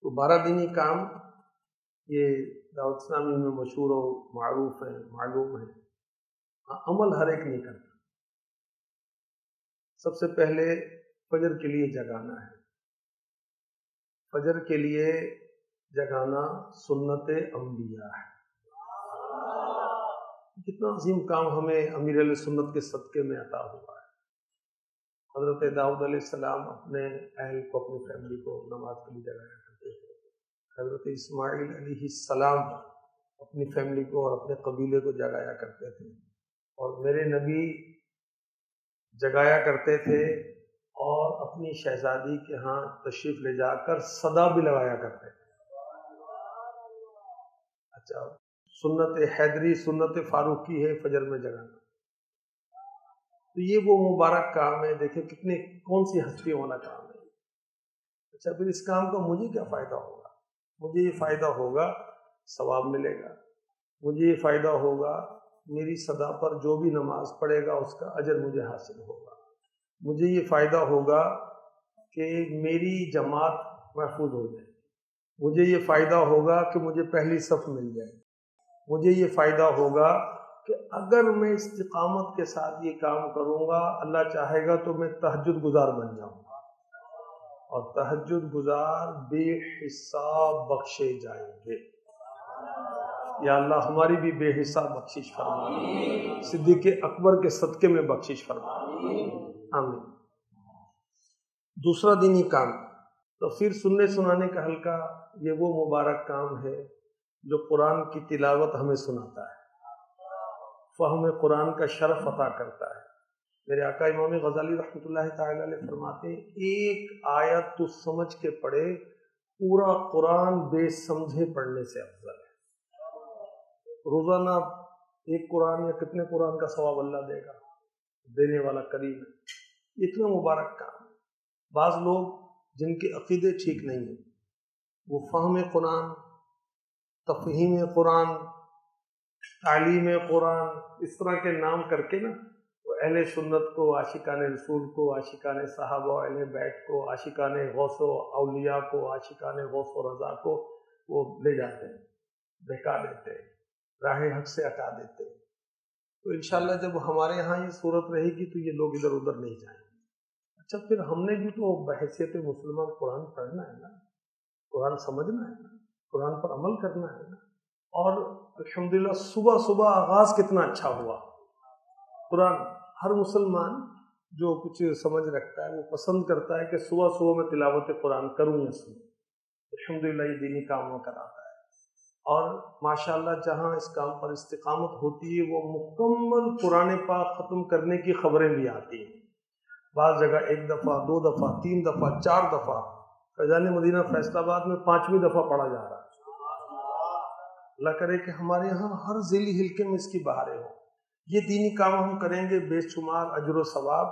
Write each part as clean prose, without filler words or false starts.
تو 12 دینی کام یہ دعوت اسلامی میں مشہور و معروف ہیں، معلوم ہیں، عمل ہر ایک نہیں کرتا۔ سب سے پہلے فجر کے لیے جگانا ہے۔ فجر کے لیے جگانا سنت انبیاء ہے۔ کتنا عظیم کام ہمیں امیر علیہ سنت کے صدقے میں عطا ہوا ہے۔ حضرت داؤد علیہ السلام اپنے اہل کو، اپنی فیملی کو نماز کے لیے جگایا کرتے تھے۔ حضرت اسماعیل علیہ السلام اپنی فیملی کو اور اپنے قبیلے کو جگایا کرتے تھے، اور میرے نبی جگایا کرتے تھے اور اپنی شہزادی کے ہاں تشریف لے جا کر صدا بھی لگایا کرتے تھے۔ اچھا، سنت حیدری، سنت فاروقی ہے فجر میں جگانا۔ تو یہ وہ مبارک کام ہے، دیکھیں کتنے کون سی ہستی والا کام ہے۔ اچھا، پھر اس کام کا مجھے کیا فائدہ ہوگا؟ مجھے یہ فائدہ ہوگا ثواب ملے گا، مجھے یہ فائدہ ہوگا میری صدا پر جو بھی نماز پڑھے گا اس کا اجر مجھے حاصل ہوگا، مجھے یہ فائدہ ہوگا کہ میری جماعت محفوظ ہو جائے، مجھے یہ فائدہ ہوگا کہ مجھے پہلی صف مل جائے، مجھے یہ فائدہ ہوگا کہ اگر میں استقامت کے ساتھ یہ کام کروں گا، اللہ چاہے گا تو میں تہجد گزار بن جاؤں گا، اور تہجد گزار بے حساب بخشے جائیں گے۔ یا اللہ ہماری بھی بے حساب بخشش فرما، صدیق اکبر کے صدقے میں بخشش فرما، آمین۔ دوسرا دینی کام تفسیر سننے سنانے کا حلقہ، یہ وہ مبارک کام ہے جو قرآن کی تلاوت ہمیں سناتا ہے، فہم قرآن کا شرف عطا کرتا ہے۔ میرے آقا امام غزالی رحمۃ اللہ تعالی علیہ فرماتے ہیں، ایک آیت تو سمجھ کے پڑھے، پورا قرآن بے سمجھے پڑھنے سے افضل ہے۔ روزانہ ایک قرآن یا کتنے قرآن کا ثواب اللہ دے گا، دینے والا کریم ہے۔ اتنا مبارک کام ہے۔ بعض لوگ جن کے عقیدے ٹھیک نہیں ہیں، وہ فہم قرآن، تفہیم قرآن، تعلیم قرآن، اس طرح کے نام کر کے نا، وہ اہل سنت کو، عاشقان رسول کو، عاشقان صحابہ اہل بیت کو، عاشقان غوث و اولیاء کو، عاشقان غوث و رضا کو وہ لے جاتے ہیں، بہکا دیتے ہیں، راہ حق سے ہٹا دیتے ہیں۔ تو انشاءاللہ جب ہمارے ہاں یہ صورت رہے گی تو یہ لوگ ادھر ادھر نہیں جائیں گے۔ اچھا، پھر ہم نے بھی تو بحیثیت مسلمان قرآن پڑھنا ہے نا، قرآن سمجھنا ہے نا، قرآن پر عمل کرنا ہے نا۔ اور الحمدللہ صبح صبح آغاز کتنا اچھا ہوا۔ قرآن ہر مسلمان جو کچھ سمجھ رکھتا ہے وہ پسند کرتا ہے کہ صبح صبح میں تلاوت قرآن کروں یا سنوں۔ الحمدللہ یہ دینی کاموں کراتا ہے، اور ماشاءاللہ جہاں اس کام پر استقامت ہوتی ہے وہ مکمل قرآن پاک ختم کرنے کی خبریں بھی آتی ہیں۔ بعض جگہ 1 دفعہ، 2 دفعہ، 3 دفعہ، 4 دفعہ، فیضان مدینہ فیصل آباد میں 5ویں دفعہ پڑھا جا رہا ہے۔ اللہ کرے کہ ہمارے یہاں ہر ذیلی حلقے میں اس کی بہاریں ہوں۔ یہ دینی کام ہم کریں گے، بے شمار اجر و ثواب،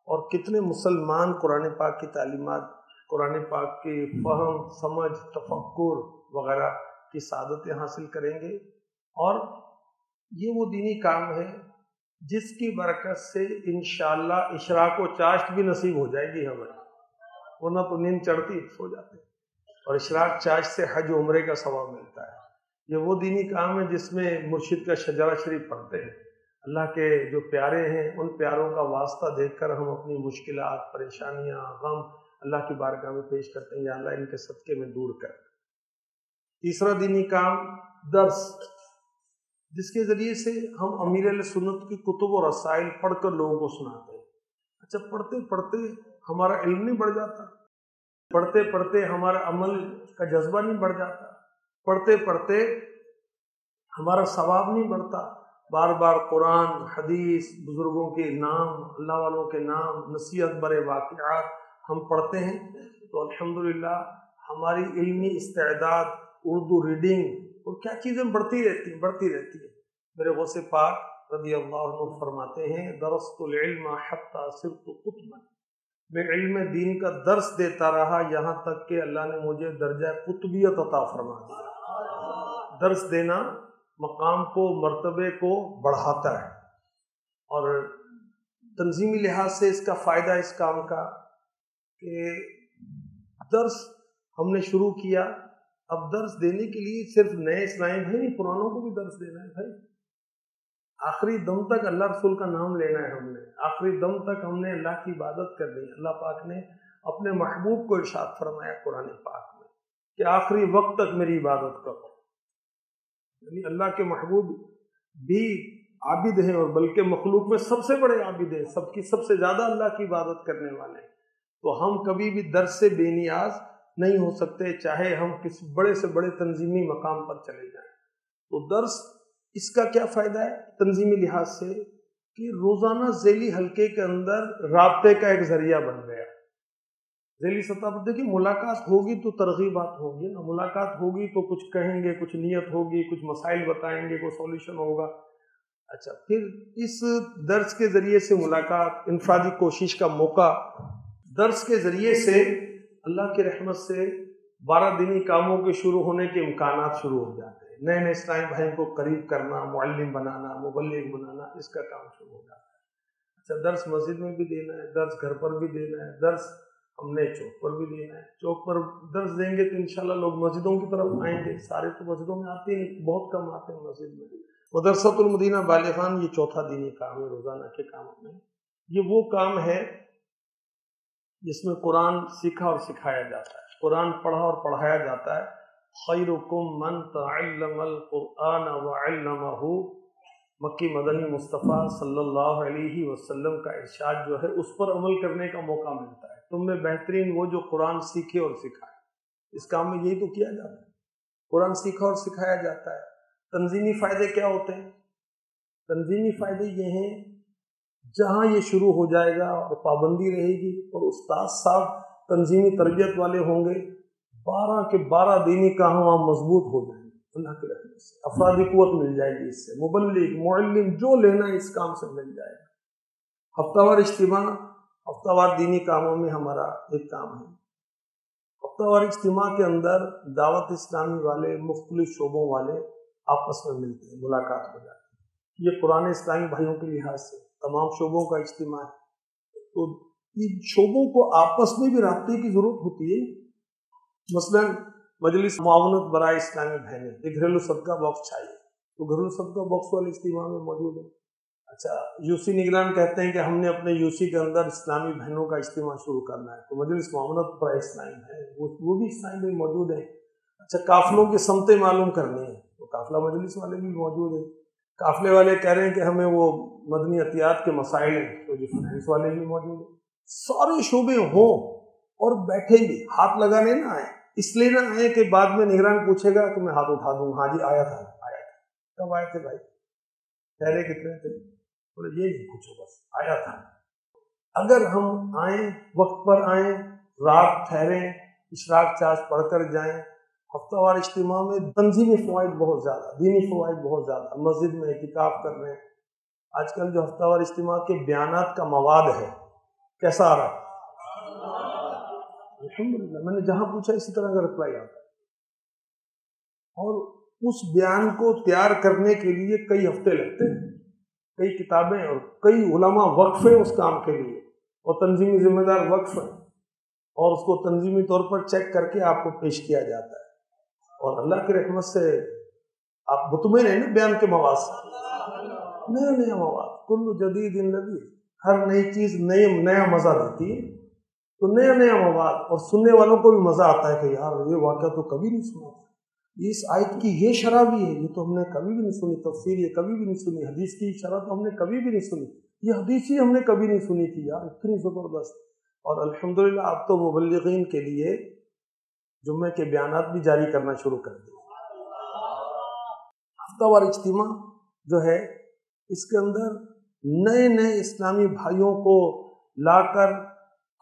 اور کتنے مسلمان قرآن پاک کی تعلیمات، قرآن پاک کی فہم، سمجھ، تفکر وغیرہ کی سعادتیں حاصل کریں گے۔ اور یہ وہ دینی کام ہے جس کی برکت سے انشاءاللہ اشراق و چاشت بھی نصیب ہو جائے گی ہمیں، ورنہ تو نیند چڑھتی سو جاتے، اور اشراق چاشت سے حج و عمرے کا ثواب ملتا ہے۔ یہ وہ دینی کام ہے جس میں مرشد کا شجرہ شریف پڑھتے ہیں، اللہ کے جو پیارے ہیں ان پیاروں کا واسطہ دیکھ کر ہم اپنی مشکلات، پریشانیاں، غم اللہ کی بارگاہ میں پیش کرتے ہیں، یا اللہ ان کے صدقے میں دور کر۔ تیسرا دینی کام درس، جس کے ذریعے سے ہم امیر علیہ سنت کی کتب و رسائل پڑھ کر لوگوں کو سناتے ہیں۔ اچھا، پڑھتے پڑھتے ہمارا علم نہیں بڑھ جاتا؟ پڑھتے پڑھتے ہمارا عمل کا جذبہ نہیں بڑھ جاتا؟ پڑھتے پڑھتے ہمارا ثواب نہیں بڑھتا؟ بار بار قرآن، حدیث، بزرگوں کے نام، اللہ والوں کے نام، نصیحت برے واقعات ہم پڑھتے ہیں تو الحمدللہ ہماری علمی استعداد، اردو ریڈنگ اور کیا چیزیں بڑھتی رہتی ہیں۔ میرے غوث پاک رضی اللہ عنہ فرماتے ہیں، درست العلم حتی صرت قطبا، میں علم دین کا درس دیتا رہا یہاں تک کہ اللہ نے مجھے درجہ قطبیت عطا فرما دیا۔ درس دینا مقام کو، مرتبے کو بڑھاتا ہے، اور تنظیمی لحاظ سے اس کا فائدہ اس کام کا کہ درس ہم نے شروع کیا. اب درس دینے کے لیے صرف نئے اسلامی بھائی نہیں، پرانوں کو بھی درس دینا ہے بھائی. آخری دم تک اللہ رسول کا نام لینا ہے. ہم نے آخری دم تک ہم نے اللہ کی عبادت کرنی ہے. اللہ پاک نے اپنے محبوب کو ارشاد فرمایا قرآن پاک میں کہ آخری وقت تک میری عبادت کرو. یعنی اللہ کے محبوب بھی عابد ہیں، اور بلکہ مخلوق میں سب سے بڑے عابد ہیں، سب سے زیادہ اللہ کی عبادت کرنے والے ہیں. تو ہم کبھی بھی درس سے بے نیاز نہیں ہو سکتے، چاہے ہم کسی بڑے سے بڑے تنظیمی مقام پر چلے جائیں. تو درس اس کا کیا فائدہ ہے تنظیمی لحاظ سے کہ روزانہ ذیلی حلقے کے اندر رابطے کا ایک ذریعہ بن گیا. ذیلی سطح پر دیکھیے ملاقات ہوگی تو ترغیبات ہوگی نا، ملاقات ہوگی تو کچھ کہیں گے، کچھ نیت ہوگی، کچھ مسائل بتائیں گے، کوئی سولوشن ہوگا. اچھا، پھر اس درس کے ذریعے سے ملاقات، انفرادی کوشش کا موقع، درس کے ذریعے سے اللہ کی رحمت سے 12 دینی کاموں کے شروع ہونے کے امکانات شروع ہو جاتے ہیں. نئے نئے اسلامی بھائیوں کو قریب کرنا، معلم بنانا، مبلغ بنانا، اس کا کام شروع ہو جاتا ہے. اچھا، درس مسجد میں بھی دینا ہے، درس گھر پر بھی دینا ہے، درس ہم نے چوک پر بھی دینا ہے. چوک پر درس دیں گے تو انشاءاللہ لوگ مسجدوں کی طرف آئیں گے. سارے تو مسجدوں میں آتے ہیں، بہت کم آتے ہیں مسجد میں. مدرسۃ المدینہ بالغان یہ چوتھا دینی کام ہے روزانہ کے کاموں میں. یہ وہ کام ہے جس میں قرآن سیکھا اور سکھایا جاتا ہے، قرآن پڑھا اور پڑھایا جاتا ہے. خیرکم من تعلم القرآن وعلمہ، مکی مدنی مصطفیٰ صلی اللہ علیہ وسلم کا ارشاد جو ہے اس پر عمل کرنے کا موقع ملتا ہے. تم میں بہترین وہ جو قرآن سیکھے اور سکھائے. اس کام میں یہی تو کیا جاتا ہے، قرآن سیکھا اور سکھایا جاتا ہے. تنظیمی فائدے کیا ہوتے ہیں؟ تنظیمی فائدے یہ ہیں جہاں یہ شروع ہو جائے گا اور پابندی رہے گی اور استاد صاحب تنظیمی تربیت والے ہوں گے، 12 کے 12 دینی کام وہاں مضبوط ہو جائیں گے اللہ کی رحمت سے. افرادی قوت مل جائے گی، اس سے مبلغ معلم جو لینا ہے اس کام سے مل جائے گا. ہفتہ وار اجتماع، ہفتہ وار دینی کاموں میں ہمارا ایک کام ہے. ہفتہ وار اجتماع کے اندر دعوت اسلامی والے، مختلف شعبوں والے آپس میں ملتے ہیں، ملاقات ہو جاتی ہے. یہ پرانے اسلامی بھائیوں کے لحاظ سے تمام شعبوں کا اجتماع ہے. تو ان شعبوں کو آپس میں بھی رابطے کی ضرورت ہوتی ہے. مثلا مجلس معاونت برائے اسلامی بہنیں، ایک گھریلو صدقہ باکس چاہیے، تو گھریلو صدقہ باکس والے اجتماع میں موجود ہیں. اچھا، یوسی نگران کہتے ہیں کہ ہم نے اپنے یوسی کے اندر اسلامی بہنوں کا اجتماع شروع کرنا ہے، تو مجلس معاونت برائے اسلامی بہن وہ بھی اسلامی میں موجود ہیں. اچھا، قافلوں کی سمتیں معلوم کرنی ہیں تو قافلہ مجلس والے بھی موجود ہیں. قافلے والے کہہ رہے ہیں کہ ہمیں وہ مدنی عطیات کے مسائل ہیں تو جی فائنینس والے بھی موجود ہیں. سارے شعبے ہوں اور بیٹھیں گے، ہاتھ لگانے نہ آئے. اس لیے نہ آئے کہ بعد میں نگران پوچھے گا کہ میں ہاتھ اٹھا دوں، ہاں جی آیا تھا. کب آئے تھے بھائی؟ ٹھہرے کتنے تھے؟ بولے یہ نہیں پوچھو، بس آیا تھا. اگر ہم آئیں، وقت پر آئیں، رات ٹھہریں، اشراق چاش پڑھ کر جائیں. ہفتہ وار اجتماع میں تنظیمی فوائد بہت زیادہ، دینی فوائد بہت زیادہ. مسجد میں اعتکاف کر رہے ہیں. آج کل جو ہفتہ وار اجتماع کے بیانات کا مواد ہے کیسا آ رہا ہے؟ الحمدللہ، میں نے جہاں پوچھا اسی طرح کا رپلائی آتا ہے. اور اس بیان کو تیار کرنے کے لیے کئی ہفتے لگتے ہیں، کئی کتابیں اور کئی علماء وقف ہیں اس کام کے لیے، اور تنظیمی ذمہ دار وقف ہیں، اور اس کو تنظیمی طور پر چیک کر کے آپ کو پیش کیا جاتا ہے. اور اللہ کی رحمت سے آپ مطمئن ہیں نا بیان کے مواد سے. نیا مواد، کل جدید لذیذ، ہر نئی چیز نیا مزہ دیتی ہے. تو نیا مواد، اور سننے والوں کو بھی مزہ آتا ہے کہ یار یہ واقعہ تو کبھی نہیں سنا تھا، اس آیت کی یہ شرح بھی ہے، یہ تو ہم نے کبھی بھی نہیں سنی. تفسیر یہ کبھی بھی نہیں سنی. حدیث کی شرح تو ہم نے کبھی بھی نہیں سنی. یہ حدیث ہی ہم نے کبھی نہیں سنی تھی یار، اتنی زبردست. اور الحمدللہ آپ تو مبلغین کے لیے جمعے کے بیانات بھی جاری کرنا شروع کر دیں. ہفتہ وار اجتماع جو ہے اس کے اندر نئے اسلامی بھائیوں کو لا کر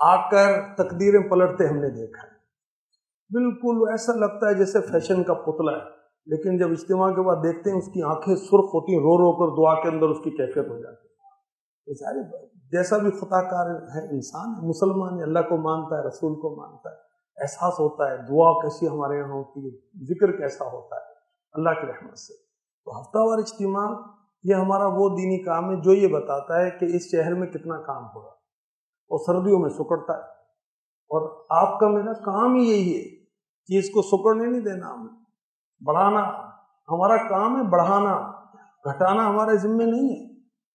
آ کر تقدیریں پلٹتے ہم نے دیکھا ہے. بالکل ایسا لگتا ہے جیسے فیشن کا پتلا ہے، لیکن جب اجتماع کے بعد دیکھتے ہیں اس کی آنکھیں سرخ ہوتی ہیں، رو کر دعا کے اندر اس کی کیفیت ہو جاتی ہے. سارے جیسا بھی خطا کار ہے انسان ہے، مسلمان ہے، اللہ کو مانتا ہے، رسول کو مانتا ہے، احساس ہوتا ہے دعا کیسی ہمارے یہاں ہوتی ہے، ذکر کیسا ہوتا ہے اللہ کی رحمت سے. تو ہفتہ وار اجتماع یہ ہمارا وہ دینی کام ہے جو یہ بتاتا ہے کہ اس شہر میں کتنا کام ہو رہا ہے، اور سردیوں میں سکڑتا ہے. اور آپ کا میرا کام ہی یہی ہے چیز کو سکڑنے نہیں دینا ہمیں، بڑھانا ہمارا کام ہے، بڑھانا، گھٹانا ہمارے ذمے نہیں ہے۔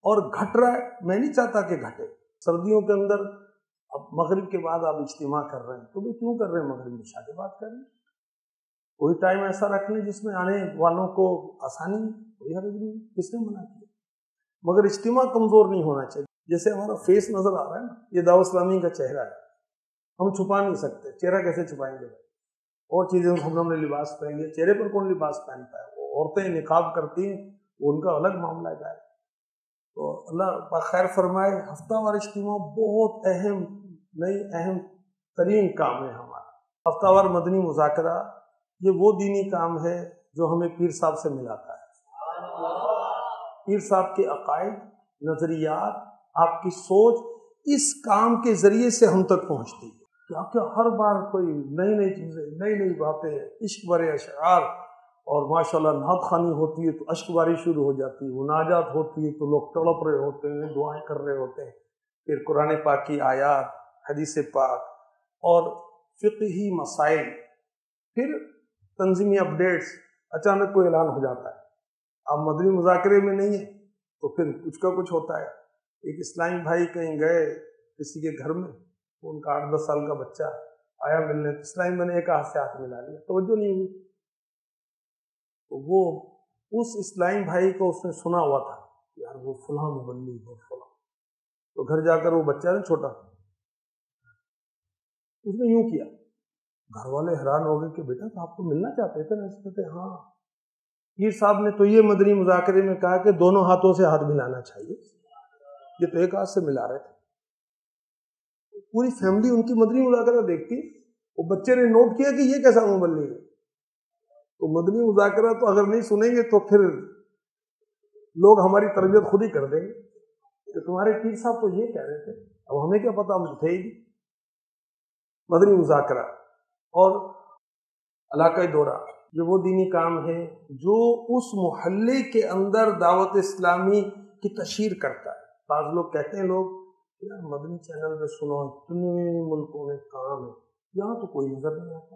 اور گھٹ رہا ہے، میں نہیں چاہتا کہ گھٹے۔ سردیوں کے اندر اب مغرب کے بعد آپ اجتماع کر رہے ہیں تو بھی کیوں کر رہے ہیں؟ مغرب میں عشاء کے بعد کر رہے ہیں، کوئی ٹائم ایسا رکھ لیں جس میں آنے والوں کو آسانی ہے، کوئی حرج نہیں، کس نے منع کیا؟ مگر اجتماع کمزور نہیں ہونا چاہیے۔ جیسے ہمارا فیس نظر آ رہا ہے نا، یہ دعوت اسلامی کا چہرہ ہے، ہم چھپا نہیں سکتے، چہرہ کیسے چھپائیں گے؟ اور چیزیں ہم نے لباس پہن لیا، چہرے پر کون لباس پہنتا ہے؟ وہ عورتیں نقاب کرتی ہیں، وہ ان کا الگ معاملہ ہے۔ تو اللہ خیر فرمائے، ہفتہ وار اجتماع بہت اہم، اہم ترین کام ہے ہمارا۔ ہفتہ وار مدنی مذاکرہ یہ وہ دینی کام ہے جو ہمیں پیر صاحب سے ملاتا ہے۔ پیر صاحب کے عقائد، نظریات، آپ کی سوچ اس کام کے ذریعے سے ہم تک پہنچتی ہے۔ کیا ہر بار کوئی نئی چیزیں، نئی باتیں، عشق برے اشعار، اور ماشاءاللہ نعت خوانی ہوتی ہے تو اشک باری شروع ہو جاتی ہے، مناجات ہوتی ہے تو لوگ تڑپ رہے ہوتے ہیں، دعائیں کر رہے ہوتے ہیں، پھر قرآن پاک کی آیات، حدیث پاک اور فقہی مسائل، پھر تنظیمی اپڈیٹس، اچانک کوئی اعلان ہو جاتا ہے۔ آپ مدنی مذاکرے میں نہیں ہیں تو پھر کچھ کا کچھ ہوتا ہے۔ ایک اسلامی بھائی کہیں گئے کسی کے گھر میں، ان کا 8-10 سال کا بچہ آیا ملنے، تو اسلامی میں نے ایک ہاتھ سے ہاتھ ملا لیا، توجہ نہیں ہوئی۔ تو وہ اس اسلامی بھائی کو اس نے سنا ہوا تھا، یار وہ فلاں مبلغ ہے فلاں، تو گھر جا کر وہ بچہ نا چھوٹا، اس نے یوں کیا، گھر والے حیران ہو گئے کہ بیٹا تو آپ کو ملنا چاہتے تھے نا؟ اس کہتے ہاں، پیر صاحب نے تو یہ مدنی مذاکرے میں کہا کہ دونوں ہاتھوں سے ہاتھ ملانا چاہیے، یہ تو ایک ہاتھ سے ملا رہے تھے۔ پوری فیملی ان کی مدنی مذاکرہ دیکھتی، وہ بچے نے نوٹ کیا کہ یہ کیسا مبلغ ہے۔ تو مدنی مذاکرہ تو اگر نہیں سنیں گے تو پھر لوگ ہماری تربیت خود ہی کر دیں گے کہ تمہارے پیر صاحب تو یہ کہہ رہے تھے، اب ہمیں کیا پتا، ہم تھے ہی۔ مدنی مذاکرہ اور علاقائی دورہ یہ وہ دینی کام ہے جو اس محلے کے اندر دعوت اسلامی کی تشہیر کرتا ہے۔ بعض لوگ کہتے ہیں، لوگ یار مدنی چینل پہ سنو، اتنے ملکوں میں کام ہے، یہاں تو کوئی نظر نہیں آتا۔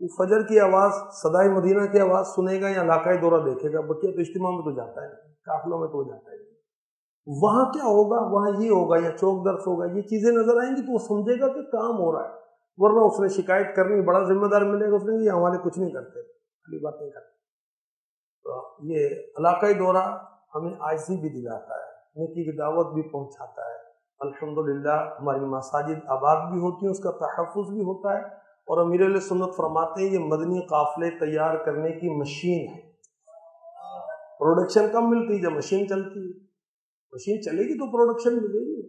وہ فجر کی آواز، صدائے مدینہ کی آواز سنے گا یا علاقائی دورہ دیکھے گا؟ بقیہ تو اجتماع میں تو جاتا ہے، قافلوں میں تو جاتا ہے، وہاں کیا ہوگا، وہاں یہ ہوگا یا چوک درس ہوگا، یہ چیزیں نظر آئیں گی تو وہ سمجھے گا کہ کام ہو رہا ہے۔ ورنہ اس نے شکایت کرنی، بڑا ذمہ دار ملے گا، اس نے یہ ہمارے کچھ نہیں کرتے، خالی باتیں کرتے۔ تو یہ علاقائی دورہ ہمیں عاجزی بھی دلاتا ہے، نیکی کی دعوت بھی پہنچاتا ہے۔ الحمدللہ ہماری مساجد آباد بھی ہوتی ہیں، اس کا تحفظ بھی ہوتا ہے، اور امیر علیہ سنت فرماتے ہیں یہ مدنی قافلے تیار کرنے کی مشین ہے۔ پروڈکشن کم ملتی ہے جب مشین چلتی ہے، مشین چلے گی تو پروڈکشن ملے گی۔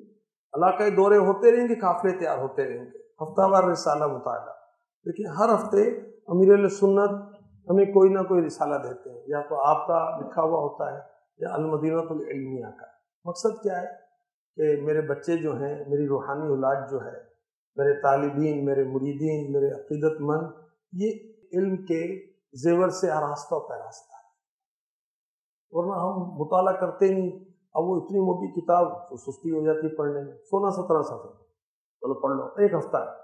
علاقائی دورے ہوتے رہیں گے، قافلے تیار ہوتے رہیں گے، ہفتہ وار رسالہ مطالعہ۔ لیکن ہر ہفتے امیر علیہ سنت ہمیں کوئی نہ کوئی رسالہ دیتے ہیں، یا تو آپ کا لکھا ہوا ہوتا ہے یا المدینہ العلمیہ کا۔ مقصد کیا ہے کہ میرے بچے جو ہیں، میری روحانی اولاد جو ہے، میرے طالبین، میرے مریدین، میرے عقیدت مند، یہ علم کے زیور سے آراستہ پیراستہ ہے۔ ورنہ ہم مطالعہ کرتے نہیں، اب وہ اتنی موٹی کتاب تو سستی ہو جاتی ہے پڑھنے میں، 16-17 صفحے، چلو پڑھ لو، ایک ہفتہ ہے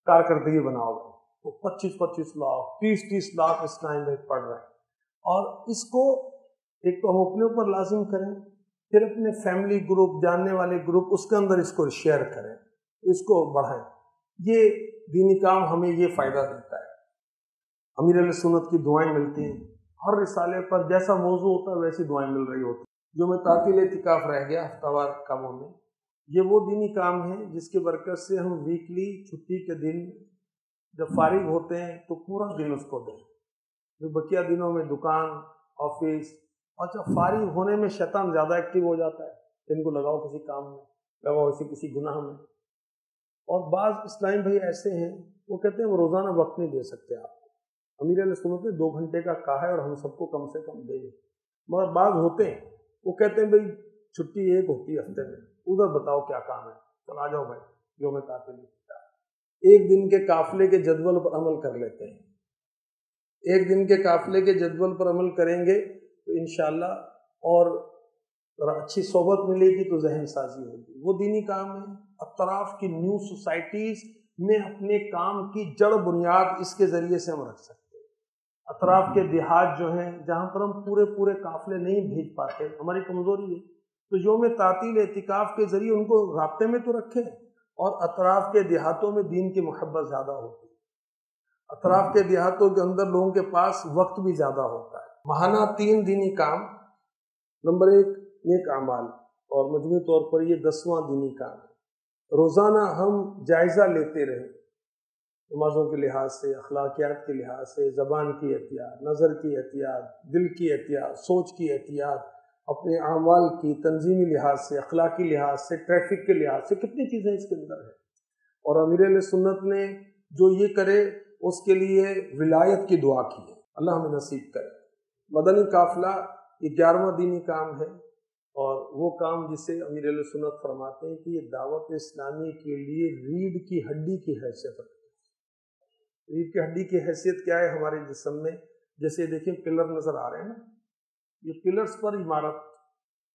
کارکردگی بناؤ گے تو 25-25 لاکھ 30-30 لاکھ اسلام میں پڑھ رہے ہیں۔ اور اس کو ایک تو ہم اپنے اوپر لازم کریں، پھر اپنے فیملی گروپ، جاننے والے گروپ، اس کے اندر اس کو شیئر کریں، اس کو بڑھائیں۔ یہ دینی کام ہمیں یہ فائدہ دیتا ہے۔ امیر علیہ سنت کی دعائیں ملتی ہیں، ہر رسالے پر جیسا موضوع ہوتا ہے ویسی دعائیں مل رہی ہوتی ہیں۔ جو میں تعطیل اعتکاف رہ گیا ہفتہ وار کاموں میں، یہ وہ دینی کام ہے جس کی برکت سے ہم ویکلی چھٹی کے دن جب فارغ ہوتے ہیں تو پورا دن اس کو دیں۔ جو بقیہ دنوں میں دکان، آفس، اور جب فارغ ہونے میں شیطان زیادہ ایکٹیو ہو جاتا ہے، ان کو لگاؤ کسی کام میں، لگاؤ کسی گناہ میں۔ اور بعض اسلامی بھائی ایسے ہیں، وہ کہتے ہیں وہ روزانہ وقت نہیں دے سکتے آپ کو۔ امیر علیہ سنت نے 2 گھنٹے کا کہا ہے اور ہم سب کو کم سے کم دیں گے۔ مگر بعض ہوتے ہیں وہ کہتے ہیں بھائی چھٹی ایک ہوتی ہے ہفتے میں، ادھر بتاؤ کیا کام ہے، چل آ جاؤ بھائی جو میں تعطیل اعتکاف۔ ایک دن کے قافلے کے جدول پر عمل کر لیتے ہیں، ایک دن کے قافلے کے جدول پر عمل کریں گے تو انشاءاللہ اور اچھی صحبت ملے گی تو ذہن سازی ہوگی۔ وہ دینی کام ہے۔ اطراف کی نیو سوسائٹیز میں اپنے کام کی جڑ بنیاد اس کے ذریعے سے ہم رکھ سکتے ہیں۔ اطراف کے دیہات جو ہیں جہاں پر ہم پورے قافلے نہیں بھیج پاتے، ہماری کمزوری ہے، تو یوم تعطیل اعتکاف کے ذریعے ان کو رابطے میں تو رکھیں، اور اطراف کے دیہاتوں میں دین کی محبت زیادہ ہوتی ہے، اطراف کے دیہاتوں کے اندر لوگوں کے پاس وقت بھی زیادہ ہوتا ہے۔ ماہانہ 3 دینی کام، نمبر 1 نیک اعمال، اور مجموعی طور پر یہ 10واں دینی کام ہے۔ روزانہ ہم جائزہ لیتے رہیں، نمازوں کے لحاظ سے، اخلاقیات کے لحاظ سے، زبان کی احتیاط، نظر کی احتیاط، دل کی احتیاط، سوچ کی احتیاط، اپنے اعمال کی تنظیمی لحاظ سے، اخلاقی لحاظ سے، ٹریفک کے لحاظ سے، کتنی چیزیں اس کے اندر ہیں۔ اور امیر اہل سنت نے جو یہ کرے اس کے لیے ولایت کی دعا کی ہے، اللہ ہمیں نصیب کرے۔ مدنی قافلہ یہ 11واں دینی کام ہے، اور وہ کام جسے امیر اہل سنت فرماتے ہیں کہ یہ دعوت اسلامی کے لیے ریڑھ کی ہڈی کی حیثیت رکھتی ہے۔ ریڑھ کی ہڈی کی حیثیت کیا ہے ہمارے جسم میں؟ جیسے دیکھیں پلر نظر آ رہے ہیں نا، یہ پلرز پر عمارت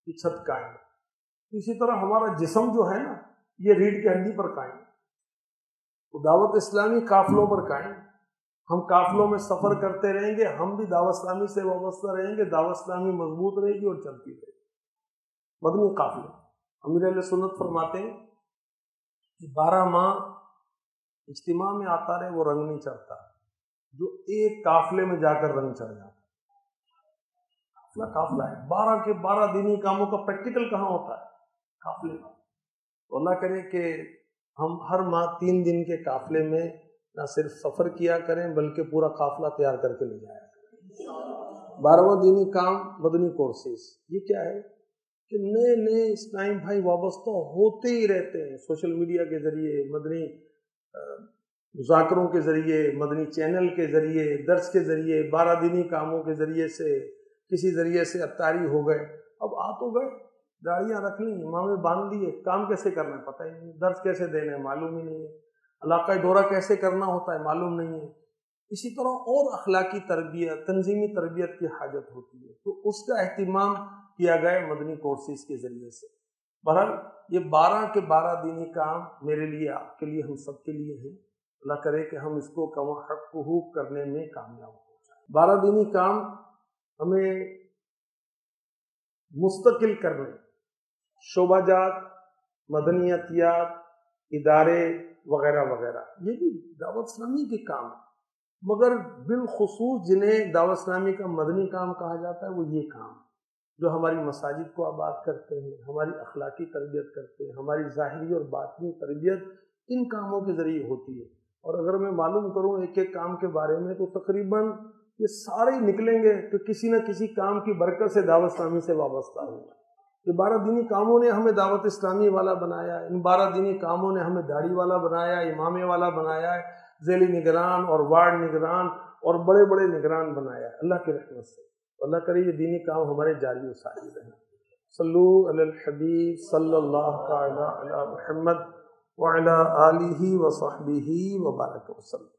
کی چھت قائم ہے، اسی طرح ہمارا جسم جو ہے نا یہ ریڑھ کی ہڈی پر قائم ہے۔ تو دعوت اسلامی قافلوں پر قائم، ہم قافلوں میں سفر کرتے رہیں گے، ہم بھی دعوت اسلامی سے وابستہ رہیں گے، دعوت اسلامی مضبوط رہے گی اور چلتی رہے گی۔ مدنی قافلے، امیر اہل سنت فرماتے ہیں کہ 12 ماہ اجتماع میں آتا رہے وہ رنگ نہیں چڑھتا، جو ایک قافلے میں جا کر رنگ چڑھ جاتا۔ قافلہ ہے، 12 کے 12 دینی کاموں کا پریکٹیکل کہاں ہوتا ہے؟ قافلے میں۔ تو اللہ کرے کہ ہم ہر ماہ 3 دن کے قافلے میں نہ صرف سفر کیا کریں بلکہ پورا قافلہ تیار کر کے لے جایا کریں۔ 12واں دینی کام مدنی کورسز، یہ کیا ہے کہ نئے اسلام بھائی وابستہ ہوتے ہی رہتے ہیں، سوشل میڈیا کے ذریعے، مدنی مذاکروں کے ذریعے، مدنی چینل کے ذریعے، درس کے ذریعے، 12 دینی کاموں کے ذریعے سے، کسی ذریعے سے اتاری ہو گئے۔ اب آ تو گئے، گاڑیاں رکھ لیں، امامیں باندھ لیے، کام کیسے کرنا ہے پتہ ہی نہیں، درس کیسے دینا ہے معلوم ہی نہیں ہے، علاقائی دورہ کیسے کرنا ہوتا ہے معلوم نہیں ہے۔ اسی طرح اور اخلاقی تربیت، تنظیمی تربیت کی حاجت ہوتی ہے، تو اس کا اہتمام کیا گیا مدنی کورسز کے ذریعے سے۔ بہرحال یہ 12 کے 12 دینی کام میرے لیے، آپ کے لیے، ہم سب کے لیے ہیں۔ اللہ کرے کہ ہم اس کو کما حق حقوق کرنے میں کامیاب ہو جائیں۔ 12 دینی کام ہمیں مستقل کرنے، شعبہ جات، مدنیاتیات، ادارے وغیرہ وغیرہ، یہ بھی دعوت اسلامی کے کام ہے، مگر بالخصوص جنہیں دعوت اسلامی کا مدنی کام کہا جاتا ہے وہ یہ کام جو ہماری مساجد کو آباد کرتے ہیں، ہماری اخلاقی تربیت کرتے ہیں، ہماری ظاہری اور باطنی تربیت ان کاموں کے ذریعے ہوتی ہے۔ اور اگر میں معلوم کروں ایک ایک کام کے بارے میں تو تقریباً یہ سارے نکلیں گے کہ کسی نہ کسی کام کی برکت سے دعوت اسلامی سے وابستہ ہو۔ یہ 12 دینی کاموں نے ہمیں دعوت اسلامی والا بنایا، ان 12 دینی کاموں نے ہمیں داڑھی والا بنایا، امامے والا بنایا ہے، ذیلی نگران اور وارڈ نگران اور بڑے بڑے نگران بنایا ہے اللہ کی رحمت سے۔ اللہ کرے یہ دینی کام ہمارے جاری و ساری رہیں۔ صلو علی الحبیب صلی اللہ تعالی علی محمد وعلی آلہ وصحبہ وبارک وسلم۔